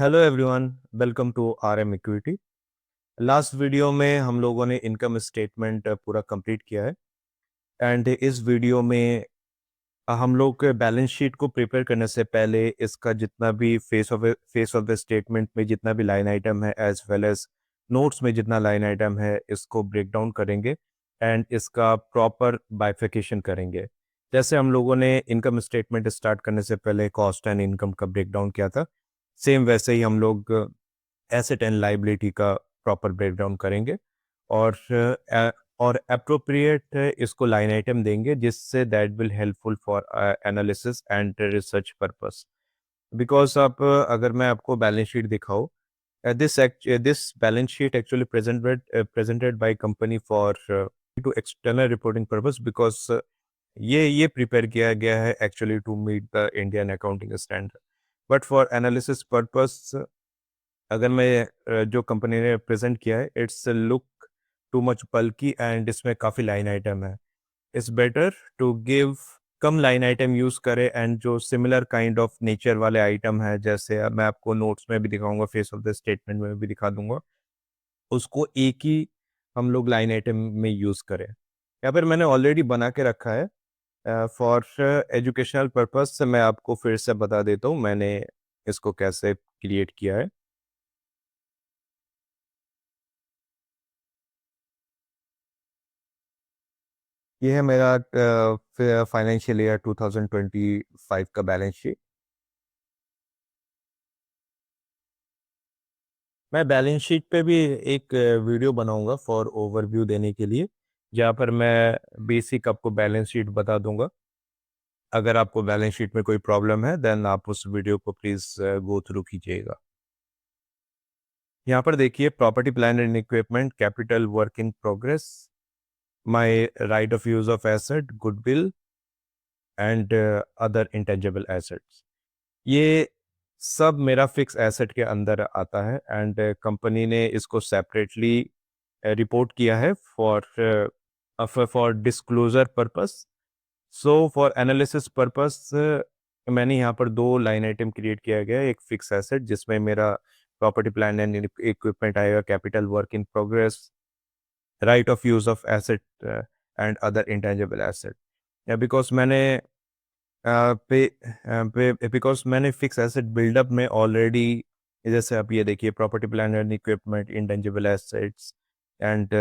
Hello everyone, welcome to RM equity. Last video में हम लोगों ने इनकम स्टेटमेंट पूरा कंप्लीट किया है एंड इस वीडियो में हम लोग बैलेंस शीट को प्रिपेयर करने से पहले इसका जितना भी फेस ऑफ द स्टेटमेंट में जितना भी लाइन आइटम है एज वेल एज नोट्स में जितना लाइन आइटम है इसको ब्रेक डाउन करेंगे एंड इसका प्रॉपर बाइफिकेशन करेंगे। जैसे हम लोगों ने इनकम स्टेटमेंट स्टार्ट करने से पहले कॉस्ट एंड इनकम का ब्रेक डाउन किया था, सेम वैसे ही हम लोग एसेट एंड लाइबिलिटी का प्रॉपर ब्रेकडाउन करेंगे और और अप्रोप्रिएट इसको लाइन आइटम देंगे जिससे that will helpful for analysis and research purpose. Because आप अगर मैं आपको बैलेंस शीट दिखाऊं, this balance sheet actually presented by company for to external reporting purpose because ये प्रिपेयर किया गया है actually to meet the Indian accounting standard, but for analysis purpose अगर मैं जो कंपनी ने प्रेजेंट किया है इट्स लुक टू मच बल्कि एंड इसमें काफ़ी लाइन आइटम है। इट्स बेटर टू गिव कम लाइन आइटम यूज़ करें एंड जो सिमिलर काइंड ऑफ नेचर वाले आइटम है, जैसे अब मैं आपको नोट्स में भी दिखाऊंगा, फेस ऑफ द स्टेटमेंट में भी दिखा दूंगा, उसको एक ही हम लोग लाइन आइटम में यूज़ करें। या फिर मैंने ऑलरेडी बना के रखा है फॉर एजुकेशनल पर्पस से, मैं आपको फिर से बता देता हूँ मैंने इसको कैसे क्रिएट किया है। ये है मेरा फाइनेंशियल ईयर 2025 का बैलेंस शीट। मैं बैलेंस शीट पे भी एक वीडियो बनाऊंगा फॉर ओवरव्यू देने के लिए, जहाँ पर मैं बेसिक आपको बैलेंस शीट बता दूंगा। अगर आपको बैलेंस शीट में कोई प्रॉब्लम है देन आप उस वीडियो को प्लीज़ गो थ्रू कीजिएगा। यहाँ पर देखिए, property plan and equipment, capital work in progress, my right of use of asset, goodwill and other intangible assets. ये सब मेरा फिक्स एसेट के अंदर आता है एंड कंपनी ने इसको सेपरेटली रिपोर्ट किया है for disclosure purpose. So for analysis purpose मैंने यहाँ पर दो लाइन आइटम क्रिएट किया गया है। एक फिक्स एसेट जिसमें मेरा प्रॉपर्टी प्लान एंड इक्विपमेंट आएगा, capital work in progress, right of use of asset and other intangible asset. Because मैंने बिकॉज मैंने फिक्स एसेट बिल्डअप में ऑलरेडी, जैसे आप ये देखिए, property plan and equipment, intangible assets and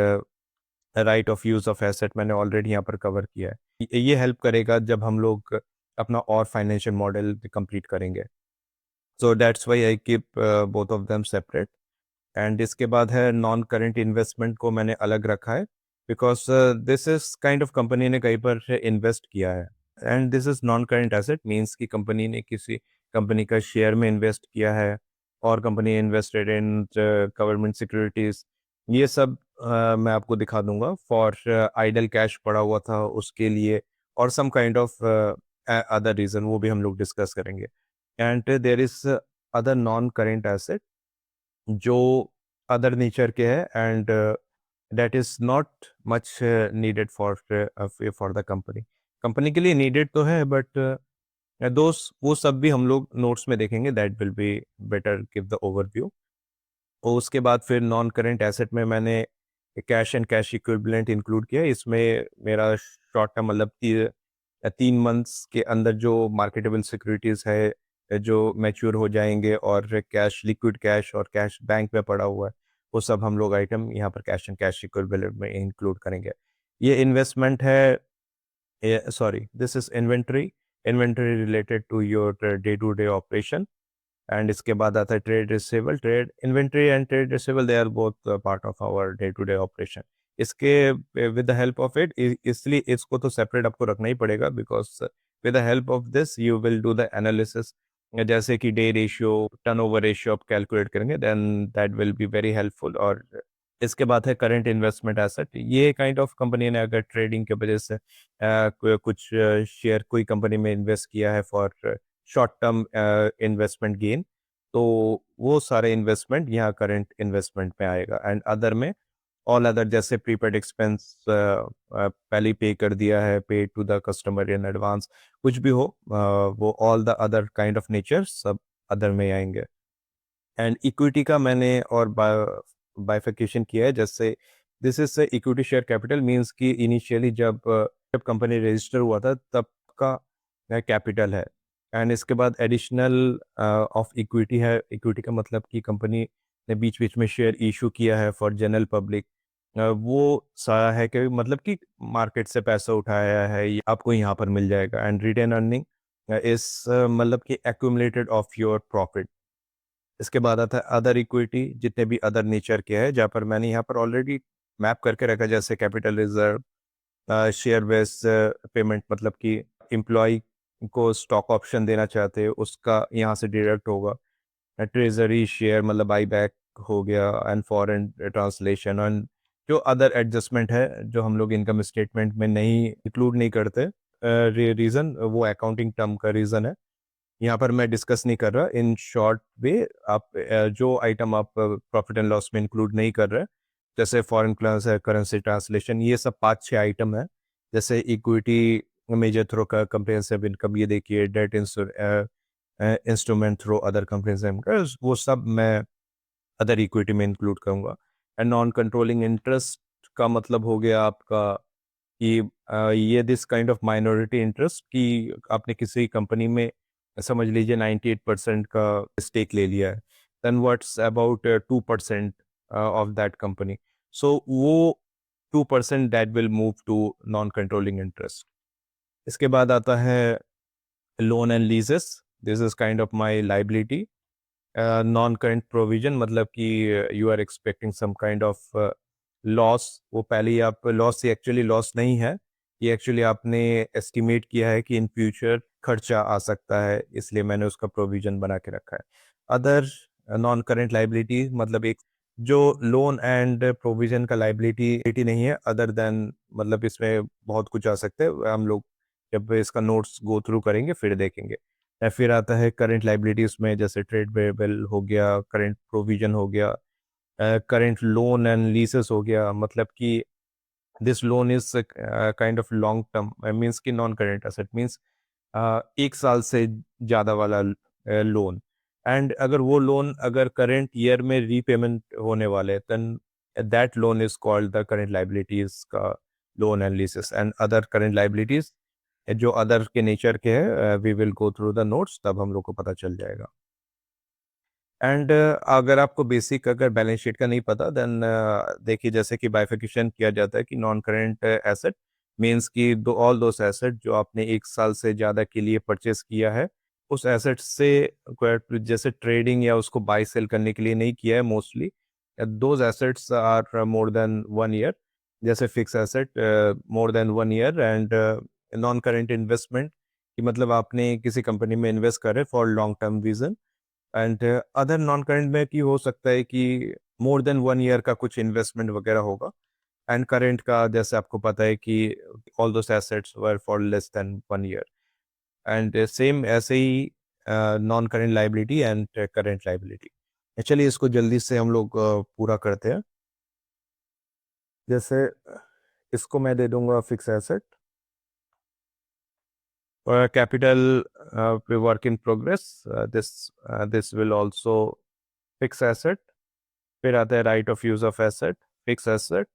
right of use of asset मैंने already यहाँ पर कवर किया है। ये हेल्प करेगा जब हम लोग अपना और फाइनेंशियल मॉडल कंप्लीट करेंगे। So that's Y I keep both of them separate. And इसके बाद है नॉन करेंट इन्वेस्टमेंट को मैंने अलग रखा है because this is kind of company ने कहीं पर इन्वेस्ट किया है and this is non current asset, means कि कंपनी ने किसी कंपनी का शेयर में इन्वेस्ट किया है और company invested in government securities. ये सब मैं आपको दिखा दूंगा। फॉर आइडल कैश पड़ा हुआ था उसके लिए और some kind of other reason, वो भी हम लोग डिस्कस करेंगे। And there is other non current asset जो अदर नेचर के हैं and that is not much needed for the company. Company के लिए नीडेड तो है बट दोस्त वो सब भी हम लोग नोट्स में देखेंगे, that will be better give the overview. और उसके बाद फिर नॉन करेंट एसेट में मैंने cash and cash equivalent include किया। इसमें मेरा शॉर्ट टर्म मतलब 3 मंथ्स के अंदर जो मार्केटेबल सिक्योरिटीज है जो मैच्योर हो जाएंगे और कैश, लिक्विड कैश और कैश बैंक में पड़ा हुआ है, वो सब हम लोग आइटम यहाँ पर कैश एंड कैश इक्विवेलेंट में इंक्लूड करेंगे। ये इन्वेस्टमेंट है, sorry, this is inventory, inventory related to your day to day operation. And इसके बाद आता है trade receivable. Trade inventory and trade receivable they are both part of our day to day operation. इसके with the help of it, इसलिए इसको तो separate आपको रखना ही पड़ेगा because with the help of this you will do the analysis. जैसे कि डे रेशियो, टर्नओवर रेशियो आप कैलकुलेट करेंगे then that will be very helpful. और इसके बाद है करंट इन्वेस्टमेंट एसेट। ये काइंड ऑफ कंपनी ने अगर ट्रेडिंग के वजह से कुछ शेयर कोई कंपनी में इन्वेस्ट किया है for short term investment gain, तो वो सारे इन्वेस्टमेंट यहाँ करंट इन्वेस्टमेंट में आएगा। एंड अदर में ऑल अदर, जैसे प्रीपेड एक्सपेंस पहले पे कर दिया है, pay to the customer in advance, कुछ भी हो वो all the other kind of nature सब अदर में आएंगे। एंड इक्विटी का मैंने और बाइफिकेशन किया है, जैसे this is equity share capital means कि इनिशियली जब कंपनी रजिस्टर हुआ था तब का कैपिटल है, एंड इसके बाद एडिशनल ऑफ इक्विटी है। इक्विटी का मतलब कि कंपनी ने बीच बीच में शेयर इशू किया है फॉर जनरल पब्लिक, वो सारा है कि मतलब कि मार्केट से पैसा उठाया है, ये आपको यहाँ पर मिल जाएगा। एंड रिटेन अर्निंग इस मतलब कि एक्यूमुलेटेड ऑफ योर प्रॉफिट। इसके बाद आता है अदर इक्विटी, जितने भी अदर नेचर के हैं, जहाँ पर मैंने यहाँ पर ऑलरेडी मैप करके रखा, जैसे capital reserve, share based payment, मतलब कि एम्प्लॉय को स्टॉक ऑप्शन देना चाहते हैं उसका यहाँ से डिडक्ट होगा। ट्रेजरी शेयर मतलब बाई बैक हो गया, एंड फॉरेन ट्रांसलेशन, एंड जो अदर एडजस्टमेंट है जो हम लोग इनकम स्टेटमेंट में नहीं इंक्लूड नहीं करते। रीज़न वो अकाउंटिंग टर्म का रीज़न है, यहाँ पर मैं डिस्कस नहीं कर रहा। इन शॉर्ट वे, आप जो आइटम आप प्रॉफिट एंड लॉस में इंक्लूड नहीं कर रहे, जैसे फॉरेन करेंसी ट्रांसलेशन, ये सब 5-6 आइटम है। जैसे इक्विटी मेजर थ्रो का कंप्रिहेंसिव इनकम, ये देखिए debt instrument through other comprehensive, वो सब मैं अदर इक्विटी में इंक्लूड करूँगा। एंड नॉन कंट्रोलिंग इंटरेस्ट का मतलब हो गया आपका कि ये this kind of minority interest कि आपने किसी कंपनी में समझ लीजिए 98% का स्टेक ले लिया है, then what's about 2% of that company, so वो 2% that will move to non controlling interest. इसके बाद आता है loan and leases, this is kind of my liability. Non current provision मतलब कि you are expecting some kind of loss, वो पहले ही आप लॉस, ये एक्चुअली लॉस नहीं है, ये एक्चुअली आपने एस्टिमेट किया है कि इन फ्यूचर खर्चा आ सकता है, इसलिए मैंने उसका प्रोविजन बना के रखा है। अदर नॉन करंट लाइबिलिटी मतलब एक जो लोन एंड प्रोविजन का लाइबिलिटी नहीं है, अदर देन मतलब इसमें बहुत कुछ आ सकता है, हम लोग जब इसका नोट्स गो थ्रू करेंगे फिर देखेंगे। या फिर आता है करंट लाइबिलिटीज में, जैसे ट्रेड पेबल हो गया, करंट प्रोविजन हो गया, करंट लोन एंड लीसेस हो गया, मतलब कि this loan is kind of long term, means कि नॉन करंट एसेट मीन्स 1 साल से ज़्यादा वाला लोन। एंड अगर वो लोन अगर करंट ईयर में रीपेमेंट होने वाले, then that loan is called the current liabilities का loan and leases. And other current liabilities जो अदर के नेचर के हैं, we will go through the notes, तब हम लोग को पता चल जाएगा। एंड अगर आपको बेसिक अगर बैलेंस शीट का नहीं पता, देन देखिए जैसे कि बाइफिकेशन किया जाता है कि नॉन करेंट एसेट मीन्स कि दो ऑल दोस एसेट जो आपने 1 साल से ज़्यादा के लिए परचेस किया है, उस एसेट से जैसे ट्रेडिंग या उसको बाई सेल करने के लिए नहीं किया है mostly, those assets are more than 1 year, जैसे fix asset more than 1 year, and non current investment कि मतलब आपने किसी कंपनी में इन्वेस्ट करे for long term vision. And other non current में कि हो सकता है कि मोर देन 1 ईयर का कुछ इन्वेस्टमेंट वगैरह होगा। एंड करंट का जैसे आपको पता है कि all those assets were for less than 1 year. And same ऐसे ही non current liability and current liability. चलिए इसको जल्दी से हम लोग पूरा करते हैं। जैसे इसको मैं दे दूंगा फिक्स एसेट, और capital work in progress, this this will also fix asset. फिर आता है right of use of asset, fix asset,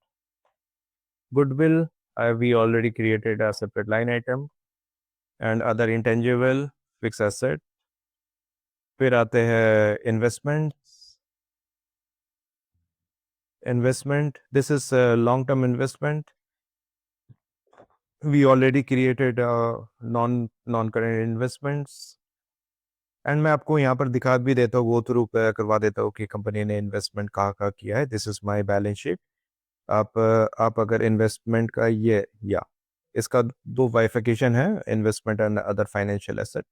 goodwill, we already created a separate line item, and other intangible, fix asset. फिर आते हैं investment, this is long term investment, we already created non current investments. And मैं आपको यहाँ पर दिखा भी देता हूँ, गो थ्रू करवा देता हूँ कि कंपनी ने इन्वेस्टमेंट कहाँ कहाँ किया है। This is my balance sheet. आप अगर इन्वेस्टमेंट का ये या इसका दो बाइफिकेशन है, investment and other financial asset.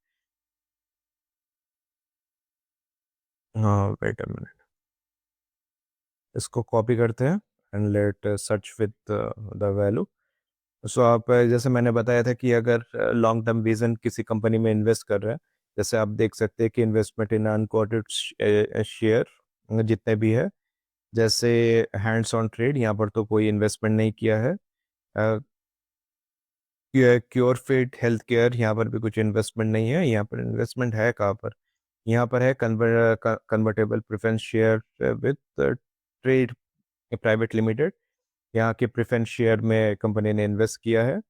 हाँ वेट अ मिनट, इसको कॉपी करते हैं and let search with the value. So आप जैसे मैंने बताया था कि अगर लॉन्ग टर्म विजन किसी कंपनी में इन्वेस्ट कर रहे हैं, जैसे आप देख सकते हैं कि इन्वेस्टमेंट इन अनकोटेड शेयर जितने भी है, जैसे हैंड्स ऑन ट्रेड, यहाँ पर तो कोई इन्वेस्टमेंट नहीं किया है। क्योर फिट हेल्थ केयर, यहाँ पर भी कुछ इन्वेस्टमेंट नहीं है, यहाँ पर इन्वेस्टमेंट है कहाँ पर, यहाँ पर है convertible preference share with trade private limited. यहाँ के प्रेफरेंस शेयर में कंपनी ने इन्वेस्ट किया है।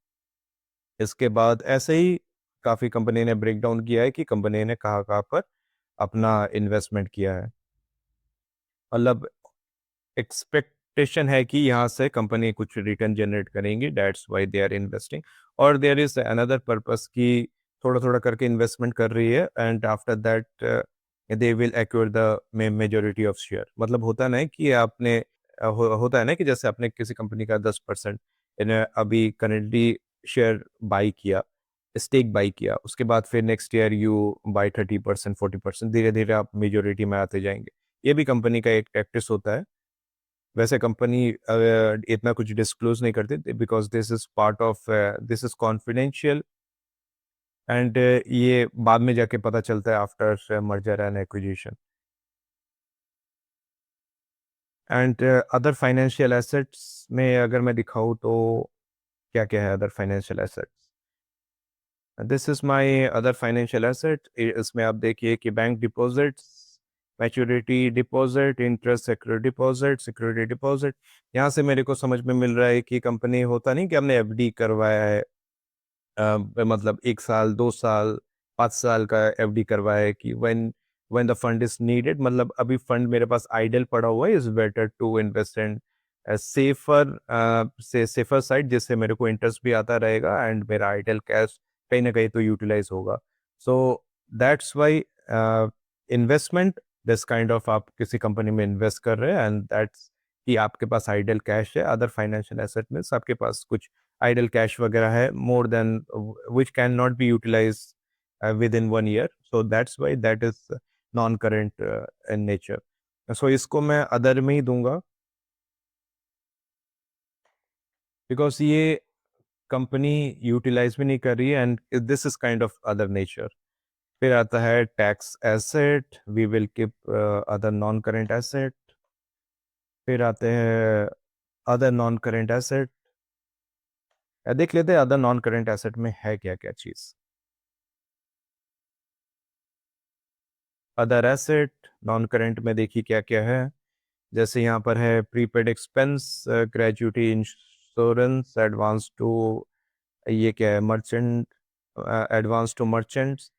इसके बाद ऐसे ही काफ़ी कंपनी ने ब्रेक डाउन किया है कि कंपनी ने कहाँ कहाँ पर अपना इन्वेस्टमेंट किया है। मतलब एक्सपेक्टेशन है कि यहाँ से कंपनी कुछ रिटर्न जनरेट करेंगी, that's why they are investing. और देयर इज अनदर पर्पस कि थोड़ा थोड़ा करके इन्वेस्टमेंट कर रही है and after that they will acquire the majority of share. मतलब होता ना है कि आपने होता है ना कि जैसे आपने किसी कंपनी का 10% अभी करेंटली शेयर बाई किया, स्टेक बाई किया, उसके बाद फिर नेक्स्ट ईयर यू बाई 30%, 40%, धीरे धीरे आप मेजोरिटी में आते जाएंगे। ये भी कंपनी का एक प्रैक्टिस होता है। वैसे कंपनी इतना कुछ डिस्क्लोज नहीं करती because this is part of, this is confidential and ये बाद में जाके पता चलता है after merger and acquisition. And other financial assets में अगर मैं दिखाऊँ तो क्या क्या है other financial assets. This is my other financial asset. इसमें आप देखिए कि bank deposits, maturity deposit, interest security deposit, security deposit. यहाँ से मेरे को समझ में मिल रहा है कि कंपनी होता नहीं कि हमने एफडी करवाया है, मतलब 1 साल, 2 साल, 5 साल का एफडी करवाया है कि when the fund is needed, मतलब अभी फंड मेरे पास आइडल पड़ा हुआ है, is better to invest in safer से सेफर साइड, जिससे मेरे को इंटरेस्ट भी आता रहेगा एंड मेरा आइडल कैश कहीं ना कहीं तो यूटिलाइज होगा। सो that's Y investment, this kind of, आप किसी कंपनी में इन्वेस्ट कर रहे हैं एंड दैट्स कि आपके पास आइडल कैश है। अदर फाइनेंशियल एसेट में आपके पास कुछ आइडल कैश वगैरह है more than which can not be utilize within 1 year, so that's why that is non current in nature. So इसको मैं अदर में ही दूंगा बिकॉज ये कंपनी यूटिलाइज भी नहीं कर रही है and this is kind of other nature. फिर आता है tax asset, we will keep other non current asset. फिर आते हैं अदर नॉन करेंट एसेट। देख लेते हैं अदर नॉन करेंट एसेट में है क्या क्या चीज। अदर एसेट नॉन करेंट में देखिए क्या क्या है। जैसे यहाँ पर है prepaid expense, gratuity insurance, advance to, ये क्या है, merchant, advance to merchants,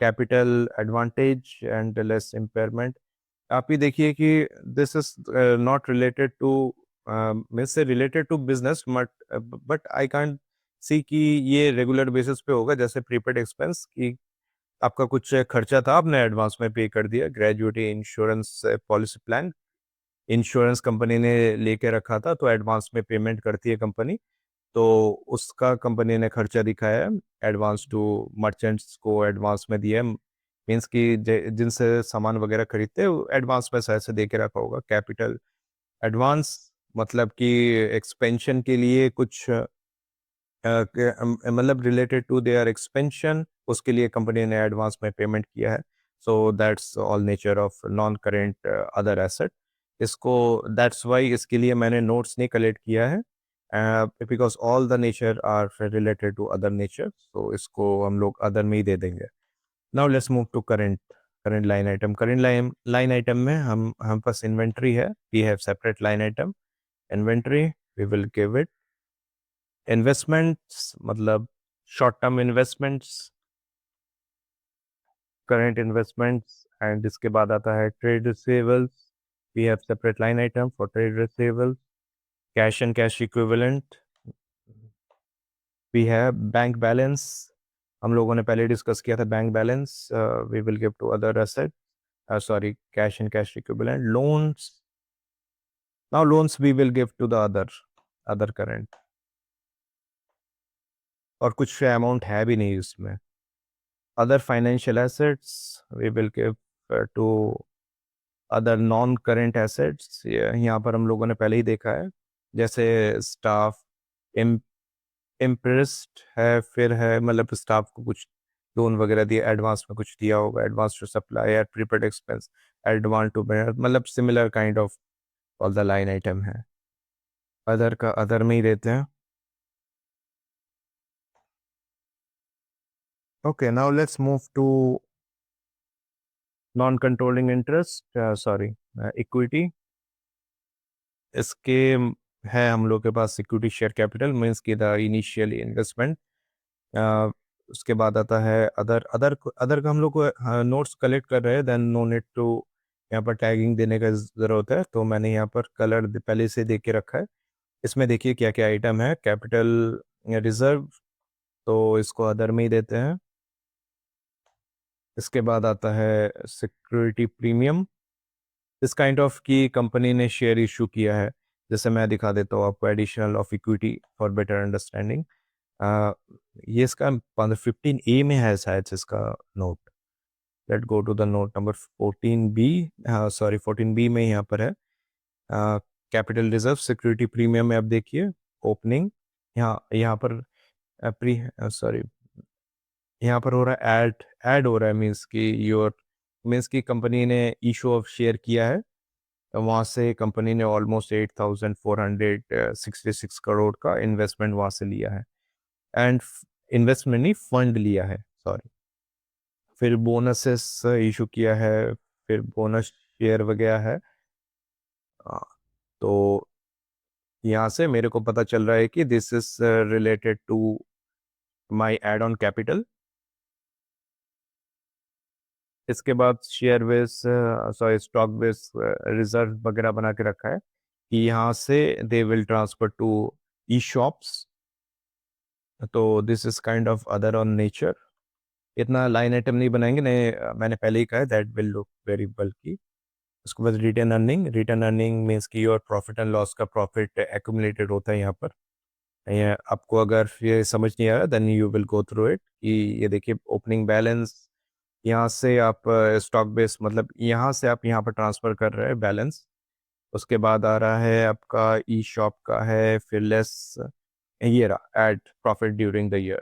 capital advantage and less impairment. आप ही देखिए कि this is not related to, mean से related to business, but I can't see कि ये रेगुलर बेसिस पे होगा। जैसे प्रीपेड एक्सपेंस की आपका कुछ खर्चा था, आपने एडवांस में पे कर दिया, gratuity insurance policy plan, insurance company ने लेके रखा था तो एडवांस में पेमेंट करती है कंपनी, तो उसका कंपनी ने खर्चा दिखाया है। एडवांस टू मर्चेंट्स को एडवांस में दिया है, मीन्स कि जिनसे सामान वगैरह खरीदते हैं एडवांस में ऐसे दे के रखा होगा। कैपिटल एडवांस मतलब कि एक्सपेंशन के लिए कुछ मतलब रिलेटेड टू देयर एक्सपेंशन, उसके लिए कंपनी ने एडवांस में पेमेंट किया है। So that's all nature of non current other asset. इसको दैट्स वाई इसके लिए मैंने नोट्स नहीं कलेक्ट किया है because all the nature are related to other nature, तो इसको हम लोग अदर में ही दे देंगे। Now let's move to current, current line item. Current line item में हम पास इन्वेंट्री है, we have separate line item inventory. We will give it investments, मतलब short term investments, current investments, and इसके बाद आता है trade receivables. We have separate line item for trade receivables. Cash and cash equivalent, we have bank balance. हम लोगों ने पहले discuss किया था bank balance, we will give to other asset, sorry, cash and cash equivalent. Loans, now loans we will give to the other current, और कुछ amount है भी नहीं उसमें। Other financial assets we will give to other non current assets. यहाँ पर हम लोगों ने पहले ही देखा है, जैसे स्टाफ इम्प्रेस्ड है, फिर है मतलब स्टाफ को कुछ लोन वगैरह दिया, एडवांस में कुछ दिया होगा, advance to supplier, prepaid expense, advance to, मतलब similar kind of all the line item है। अदर का अदर में ही रहते हैं। Okay, now let's move to non controlling interest, sorry, equity. इसके है हम लोग के पास सिक्योरिटी शेयर कैपिटल मीन्स की द इनिशियल इन्वेस्टमेंट। उसके बाद आता है अदर। अदर का हम लोग को नोट्स कलेक्ट कर रहे हैं, देन नो नीड टू यहाँ पर टैगिंग देने का ज़रूरत है, तो मैंने यहाँ पर कलर पहले से दे के रखा है। इसमें देखिए क्या क्या आइटम है। कैपिटल रिजर्व, तो इसको अदर में ही देते हैं। इसके बाद आता है सिक्योरिटी प्रीमियम। इस काइंड ऑफ की कंपनी ने शेयर इशू किया है, जैसे मैं दिखा देता हूँ आपको, additional of equity for better understanding. ये इसका 15A में है शायद से इसका note. Let go to the note number 14B। Sorry 14B में यहाँ पर है कैपिटल रिजर्व सिक्योरिटी प्रीमियम में। अब देखिए ओपनिंग, यहाँ यहाँ पर प्री सॉरी यहाँ पर हो रहा है ऐड। ऐड हो रहा है मीन्स की योर, मीन्स की कंपनी ने इशू ऑफ शेयर किया है, वहाँ से कंपनी ने ऑलमोस्ट 8,466 करोड़ का इन्वेस्टमेंट वहाँ से लिया है। एंड इन्वेस्टमेंट नहीं, फंड लिया है, सॉरी। फिर बोनसेस इशू किया है, फिर बोनस शेयर वगैरह है। हाँ, तो यहाँ से मेरे को पता चल रहा है कि this is related to my add on capital. इसके बाद share base, sorry stock base reserve वगैरह बना के रखा है कि यहाँ से they will transfer to ESOPs. तो this is kind of other on nature. इतना लाइन आइटम नहीं बनाएंगे, नहीं, मैंने पहले ही कहा है दैट विल लुक वेरी बल्कि। उसके बाद return earning. Return earning means की योर प्रॉफिट एंड लॉस का प्रॉफिट एक्यूमुलेटेड होता है यहाँ पर। ये आपको अगर ये समझ नहीं आ रहा then you will go through it कि ये देखिए ओपनिंग बैलेंस, यहाँ से आप स्टॉक बेस मतलब यहाँ से आप यहाँ पर ट्रांसफर कर रहे हैं बैलेंस। उसके बाद आ रहा है आपका ई शॉप का है, फिर लेस ये रहा add profit during the year.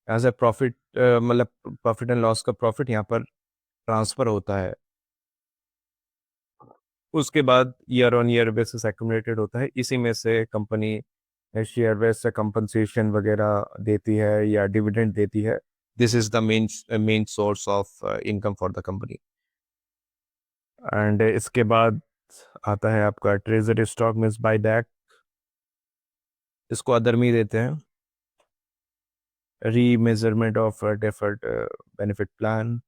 As a profit मतलब प्रॉफिट एंड लॉस का प्रॉफिट यहाँ पर ट्रांसफर होता है। उसके बाद year on year basis accumulated होता है, इसी में से कंपनी शेयर बेस से कंपनसेशन वगैरह देती है या डिविडेंड देती है। This is the main source of income for the company. And इसके बाद आता है आपका treasury stock means buy back. इसको अदर में ही देते हैं। Remeasurement of deferred benefit plan,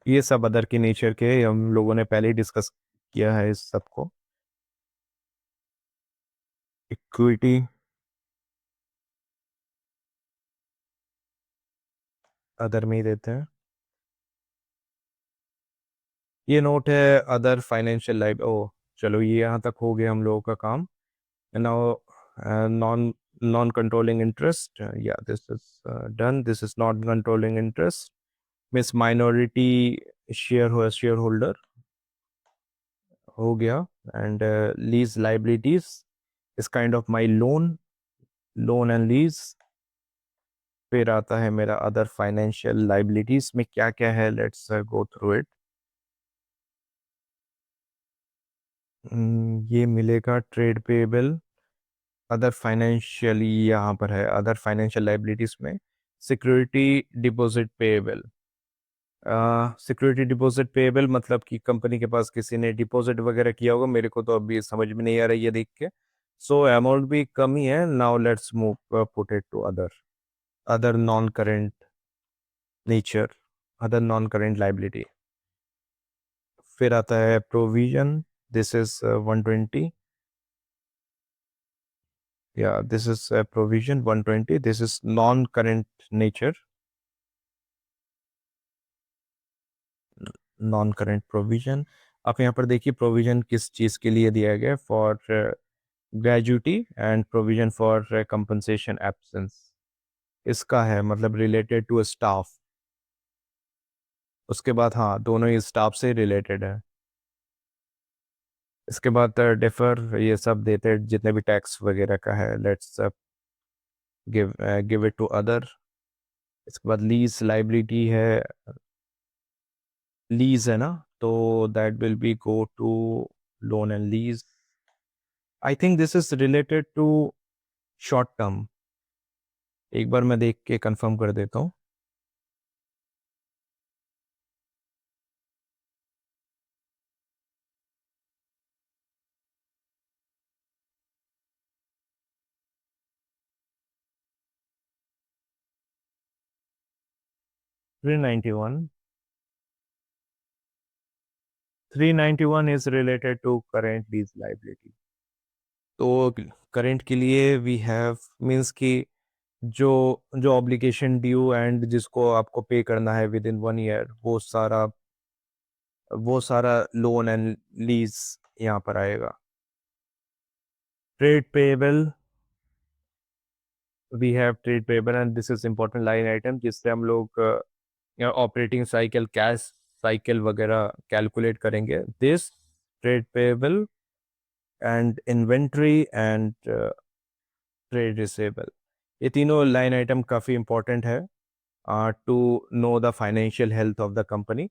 ये सब अदर के नेचर के हम लोगों ने पहले ही डिस्कस किया है इस सबको। इक्विटी अदर में ही देते हैं। ये नोट है अदर फाइनेंशियल लाइफ। ओ चलो, ये यहाँ तक हो गया हम लोगों का काम। Now non non controlling interest, या this is done. This is not controlling interest means minority shareholder हो गया। And lease liabilities is kind of my loan, loan and lease. फिर आता है मेरा अदर फाइनेंशियल लाइबिलिटीज में क्या क्या है, लेट्स गो थ्रू इट। ये मिलेगा ट्रेड पेबल। अदर फाइनेंशियल यहाँ पर है, अदर फाइनेंशियल लाइबिलिटीज में security deposit payable. Security deposit payable मतलब कि कंपनी के पास किसी ने डिपॉजिट वगैरह किया होगा, मेरे को तो अभी समझ में नहीं आ रहा है ये देख के। सो अमाउंट भी कम ही है। Now let's move put it to other. Other non current nature, other non current liability. फिर आता है प्रोविजन, दिस इज 120। या this is provision 120, this is non current nature, non current provision. आप यहाँ पर देखिए प्रोविजन किस चीज़ के लिए दिया गया है, for gratuity and provision for compensation absence. इसका है मतलब रिलेटेड टू स्टाफ। उसके बाद हाँ, दोनों ही स्टाफ से रिलेटेड है। इसके बाद डेफर ये सब देते हैं जितने भी टैक्स वगैरह का है। Let's give it to other. इसके बाद लीज लाइबिलिटी है, लीज है ना, तो that will be go to loan and lease. I think this is related to short term. एक बार मैं देख के कंफर्म कर देता हूँ। 391 391 is related to current lease liability. तो करंट के लिए वी हैव मींस कि जो जो ऑब्लिगेशन ड्यू एंड जिसको आपको पे करना है विद इन 1 ईयर, वो सारा लोन एंड लीज यहाँ पर आएगा. Trade payable, we have trade payable and this is important line item जिससे हम लोग ऑपरेटिंग साइकिल, कैश साइकिल वगैरह कैलकुलेट करेंगे. This trade payable and inventory and trade receivable, ये तीनों लाइन आइटम काफ़ी इंपॉर्टेंट है to know the financial health of the company.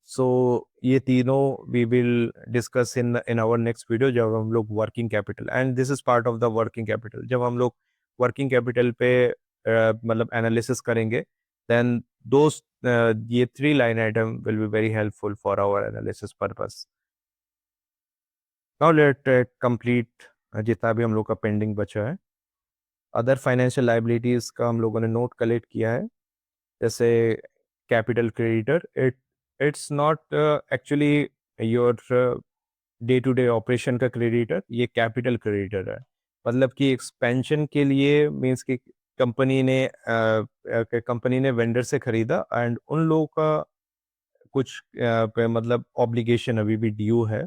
So ये तीनों we will discuss in our next video जब हम लोग working capital, and this is part of the working capital. जब हम लोग वर्किंग कैपिटल पे मतलब एनालिसिस करेंगे, देन दोस्त ये 3 line item will be very helpful for our analysis purpose. Now let complete जितना भी हम लोग का पेंडिंग बचा है. अदर फाइनेंशियल लाइबिलिटीज का हम लोगों ने नोट कलेक्ट किया है. जैसे capital creditor, it's not actually your day to day operation का क्रेडिटर, ये कैपिटल क्रेडिटर है. मतलब कि एक्सपेंशन के लिए मीन्स कि कंपनी ने वेंडर से खरीदा एंड उन लोगों का कुछ मतलब ऑब्लिगेशन अभी भी ड्यू है.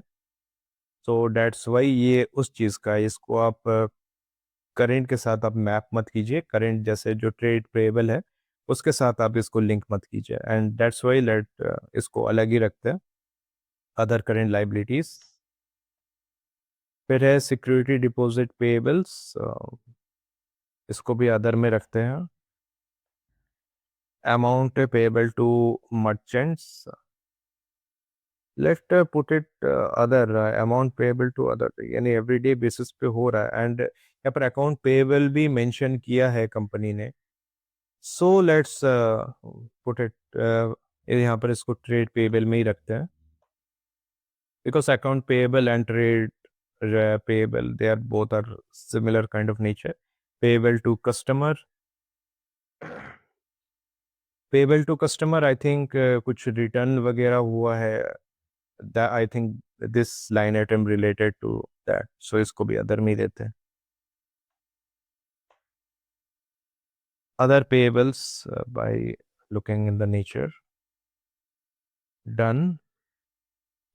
सो दैट्स वाई ये उस चीज़ का है. इसको आप करेंट के साथ आप मैप मत कीजिए. करेंट जैसे जो ट्रेड पेएबल है उसके साथ आप इसको लिंक मत कीजिए, एंड दैट्स वाई लेट इसको अलग ही रखते हैं. अदर करेंट लाइबिलिटीज, फिर है सिक्योरिटी डिपॉजिट पेएबल्स, इसको भी अदर में रखते हैं. Amount payable to merchants, let put it other. Amount payable to other यानी एवरीडे बेसिस पे हो रहा है, एंड यहाँ पर अकाउंट पेएबल भी मेंशन किया है कंपनी ने. सो लेट्स पुट इट, यहाँ पर इसको ट्रेड पेएबल में ही रखते हैं, because account payable and trade payable they are both are similar kind of nature. Payable to customer, payable to customer I think कुछ रिटर्न वगैरह हुआ है, I think this line item related to that, so इसको भी other में ही देते हैं. Other payables by looking in the nature, done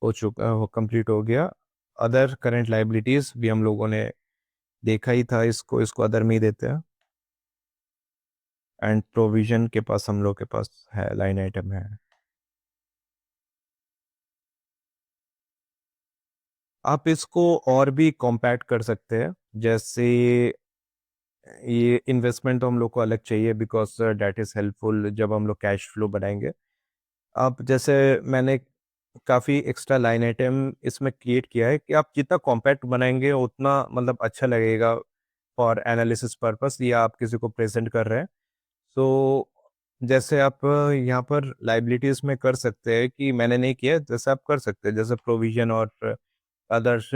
हो चुका, वो कंप्लीट हो गया. अदर करंट लाइबिलिटीज भी हम लोगों ने देखा ही था, इसको इसको अदर में ही देते हैं. एंड प्रोविजन के पास हम लोग के पास है, लाइन आइटम है. आप इसको और भी कॉम्पैक्ट कर सकते हैं. जैसे ये इन्वेस्टमेंट तो हम लोग को अलग चाहिए बिकॉज डैट इज़ हेल्पफुल जब हम लोग कैश फ्लो बनाएंगे. अब जैसे मैंने काफ़ी एक्स्ट्रा लाइन आइटम इसमें क्रिएट किया है कि आप जितना कॉम्पैक्ट बनाएंगे उतना मतलब अच्छा लगेगा फॉर एनालिसिस पर्पस, या आप किसी को प्रेजेंट कर रहे हैं. तो जैसे आप यहाँ पर लाइबिलिटीज में कर सकते हैं कि मैंने नहीं किया, जैसे आप कर सकते हैं जैसे प्रोविजन और अदर्स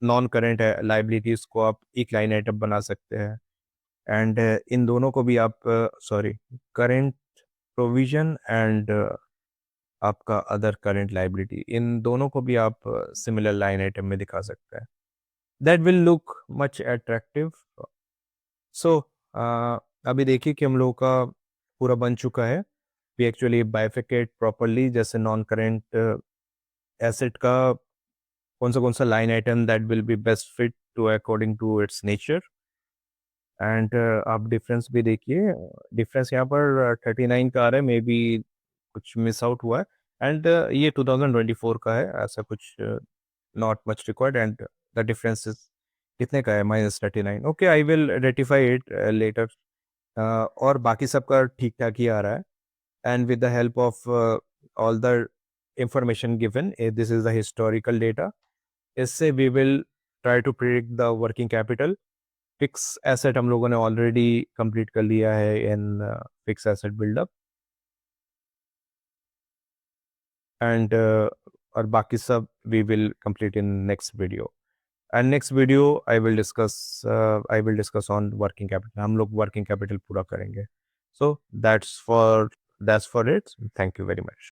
नॉन करेंट है लाइबिलिटीज को आप एक लाइन आइटम बना सकते हैं. एंड इन दोनों को भी आप सॉरी, करेंट प्रोविजन एंड आपका अदर करेंट लाइबिलिटी, इन दोनों को भी आप सिमिलर लाइन आइटम में दिखा सकते हैं. That will look much attractive. So अभी देखिए कि हम लोगों का पूरा बन चुका है. वी एक्चुअली बाइफिकेट प्रॉपरली, जैसे नॉन करेंट एसेट का कौन सा line item that will be best fit to according to its nature. And आप डिफरेंस भी देखिए, डिफरेंस यहाँ पर 39 का आ रहा है, मे बी कुछ मिस आउट हुआ है. एंड ये 2024 का है, ऐसा कुछ not much required. And the difference is कितने का है, -39. Okay, I will rectify it later. और बाकी सबका ठीक ठाक ही आ रहा है. And with the help of all the information given, this is the historical data. इससे we will try to predict the working capital. Fix asset हम लोगों ने ऑलरेडी कंप्लीट कर लिया है in fix asset buildup. And और बाकी सब we will complete in next video. And next video I will discuss on working capital. हम लोग वर्किंग कैपिटल पूरा करेंगे. So that's for that's for it, thank you very much.